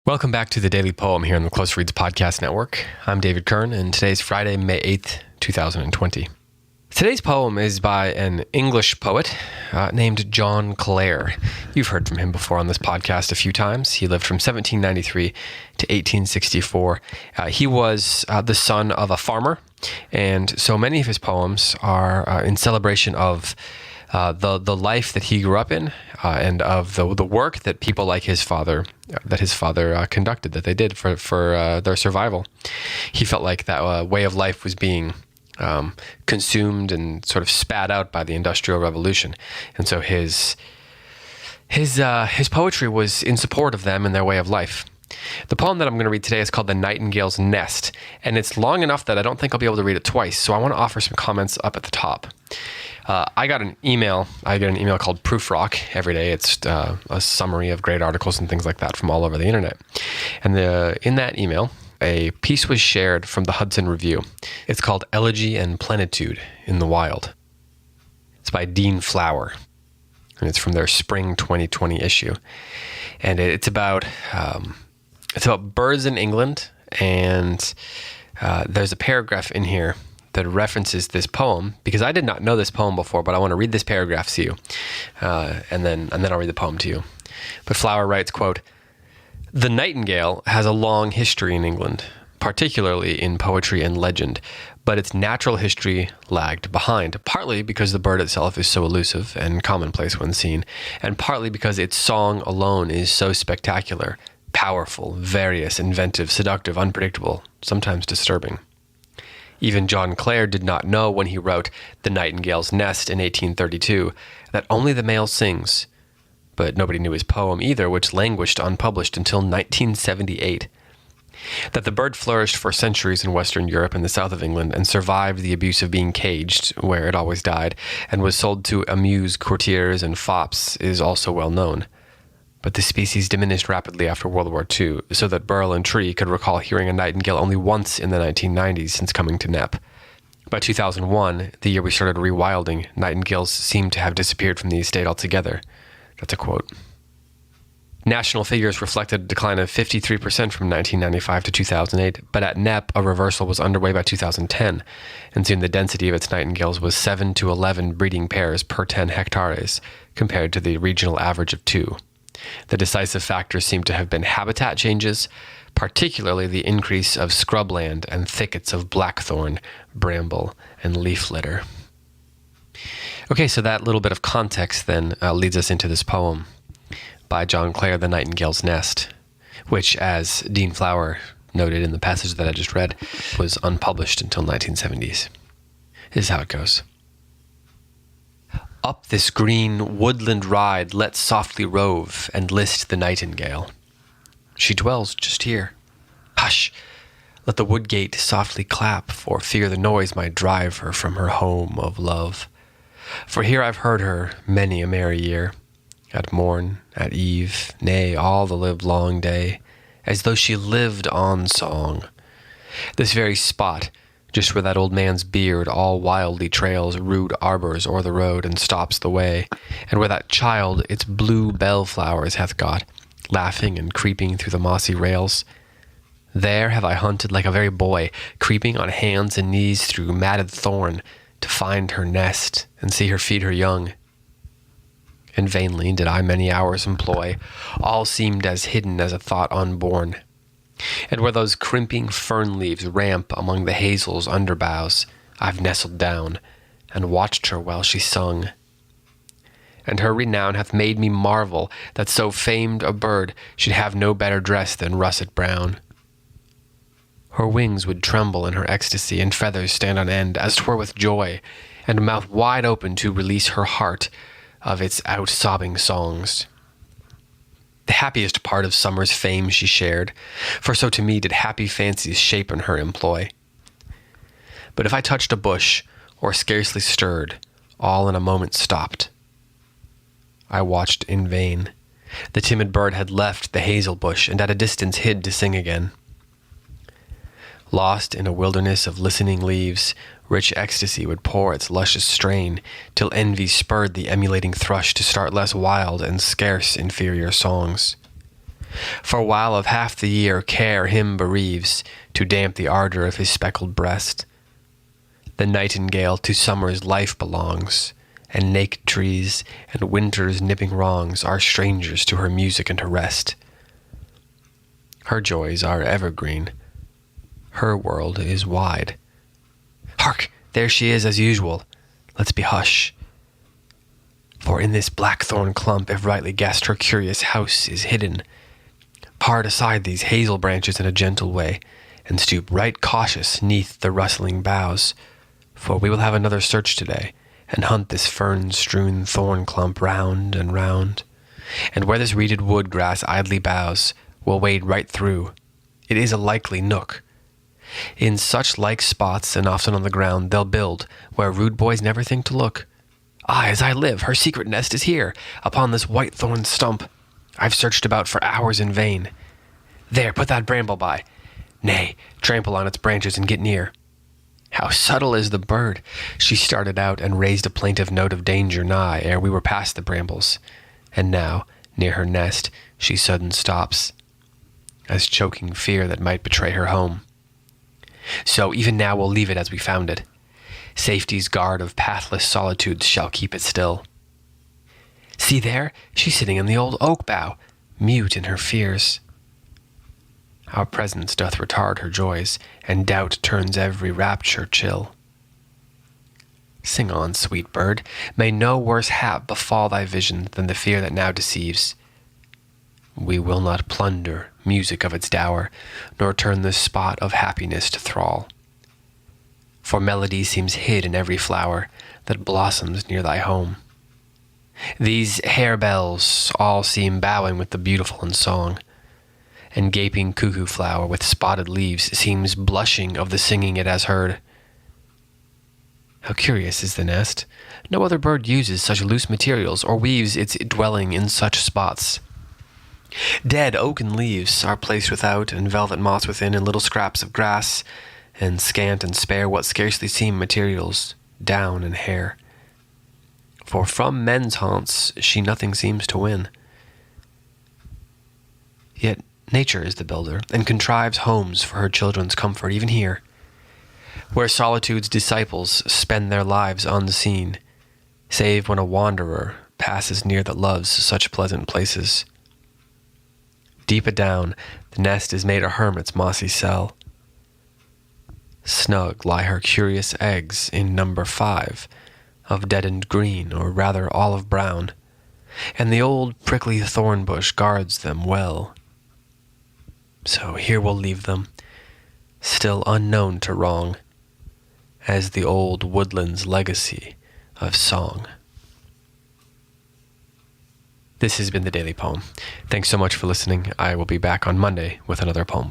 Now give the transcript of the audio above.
Welcome back to the Daily Poem here on the Close Reads Podcast Network. I'm David Kern, and today's Friday, May 8th, 2020. Today's poem is by an English poet named John Clare. You've heard from him before on this podcast a few times. He lived from 1793 to 1864. He was the son of a farmer, and so many of his poems are in celebration of the life that he grew up in, and of the work that people like his father conducted, that they did for their survival. He felt like that way of life was being consumed and sort of spat out by the Industrial Revolution, and so his poetry was in support of them and their way of life. The poem that I'm going to read today is called The Nightingale's Nest, and it's long enough that I don't think I'll be able to read it twice, so I want to offer some comments up at the top. I get an email called Proofrock every day. It's a summary of great articles and things like that from all over the internet. And in that email, a piece was shared from the Hudson Review. It's called Elegy and Plenitude in the Wild. It's by Dean Flower, and it's from their spring 2020 issue. And it's about birds in England, and there's a paragraph in here that references this poem, because I did not know this poem before, but I want to read this paragraph to you, and then I'll read the poem to you. But Flower writes, quote, "The nightingale has a long history in England, particularly in poetry and legend, but its natural history lagged behind, partly because the bird itself is so elusive and commonplace when seen, and partly because its song alone is so spectacular, powerful, various, inventive, seductive, unpredictable, sometimes disturbing. Even John Clare did not know when he wrote The Nightingale's Nest in 1832 that only the male sings, but nobody knew his poem either, which languished unpublished until 1978. That the bird flourished for centuries in Western Europe and the south of England and survived the abuse of being caged, where it always died, and was sold to amuse courtiers and fops is also well known. But the species diminished rapidly after World War II, so that Burl and Tree could recall hearing a nightingale only once in the 1990s since coming to Knepp. By 2001, the year we started rewilding, nightingales seemed to have disappeared from the estate altogether." That's a quote. National figures reflected a decline of 53% from 1995 to 2008, but at Knepp, a reversal was underway by 2010, and soon the density of its nightingales was 7 to 11 breeding pairs per 10 hectares, compared to the regional average of 2. The decisive factors seem to have been habitat changes, particularly the increase of scrubland and thickets of blackthorn, bramble, and leaf litter. Okay, so that little bit of context then leads us into this poem by John Clare, The Nightingale's Nest, which, as Dean Flower noted in the passage that I just read, was unpublished until 1970s. This is how it goes. "Up this green woodland ride let's softly rove and list the nightingale. She dwells just here. Hush! Let the wood gate softly clap, for fear the noise might drive her from her home of love. For here I've heard her many a merry year, at morn, at eve, nay, all the livelong day, as though she lived on song. This very spot, just where that old man's beard all wildly trails rude arbors o'er the road and stops the way, and where that child its blue bellflowers hath got, laughing and creeping through the mossy rails. There have I hunted like a very boy, creeping on hands and knees through matted thorn, to find her nest and see her feed her young. And vainly did I many hours employ, all seemed as hidden as a thought unborn. And where those crimping fern leaves ramp among the hazel's underboughs, I've nestled down, and watched her while she sung. And her renown hath made me marvel that so famed a bird should have no better dress than russet brown. Her wings would tremble in her ecstasy, and feathers stand on end, as 'twere with joy, and mouth wide open to release her heart of its out-sobbing songs. The happiest part of summer's fame she shared, for so to me did happy fancies shape in her employ. But if I touched a bush, or scarcely stirred, all in a moment stopped. I watched in vain. The timid bird had left the hazel bush, and at a distance hid to sing again. Lost in a wilderness of listening leaves, rich ecstasy would pour its luscious strain, till envy spurred the emulating thrush to start less wild and scarce inferior songs. For while of half the year care him bereaves, to damp the ardor of his speckled breast, the nightingale to summer's life belongs, and naked trees and winter's nipping wrongs are strangers to her music and her rest. Her joys are evergreen, her world is wide. Hark! There she is as usual. Let's be hush. For in this blackthorn clump, if rightly guessed, her curious house is hidden. Part aside these hazel branches in a gentle way, and stoop right cautious 'neath the rustling boughs, for we will have another search today, and hunt this fern-strewn thorn clump round and round. And where this reeded wood grass idly bows, we'll wade right through. It is a likely nook. In such like spots, and often on the ground, they'll build, where rude boys never think to look. Aye, as I live, her secret nest is here, upon this white thorn stump. I've searched about for hours in vain. There, put that bramble by. Nay, trample on its branches and get near. How subtle is the bird! She started out and raised a plaintive note of danger nigh ere we were past the brambles. And now, near her nest, she sudden stops, as choking fear that might betray her home. So even now we'll leave it as we found it. Safety's guard of pathless solitudes shall keep it still. See there, she's sitting in the old oak bough, mute in her fears. Our presence doth retard her joys, and doubt turns every rapture chill. Sing on, sweet bird, may no worse hap befall thy vision than the fear that now deceives. We will not plunder music of its dower, nor turn this spot of happiness to thrall. For melody seems hid in every flower that blossoms near thy home. These harebells all seem bowing with the beautiful in song, and gaping cuckoo flower with spotted leaves seems blushing of the singing it has heard. How curious is the nest! No other bird uses such loose materials or weaves its dwelling in such spots. Dead oaken leaves are placed without, and velvet moss within, and little scraps of grass, and scant and spare what scarcely seem materials, down and hair. For from men's haunts she nothing seems to win. Yet nature is the builder, and contrives homes for her children's comfort, even here, where solitude's disciples spend their lives unseen, save when a wanderer passes near that loves such pleasant places. Deep adown, the nest is made a hermit's mossy cell. Snug lie her curious eggs in number 5, of deadened green, or rather olive brown, and the old prickly thorn bush guards them well. So here we'll leave them, still unknown to wrong, as the old woodland's legacy of song. This has been the Daily Poem. Thanks so much for listening. I will be back on Monday with another poem.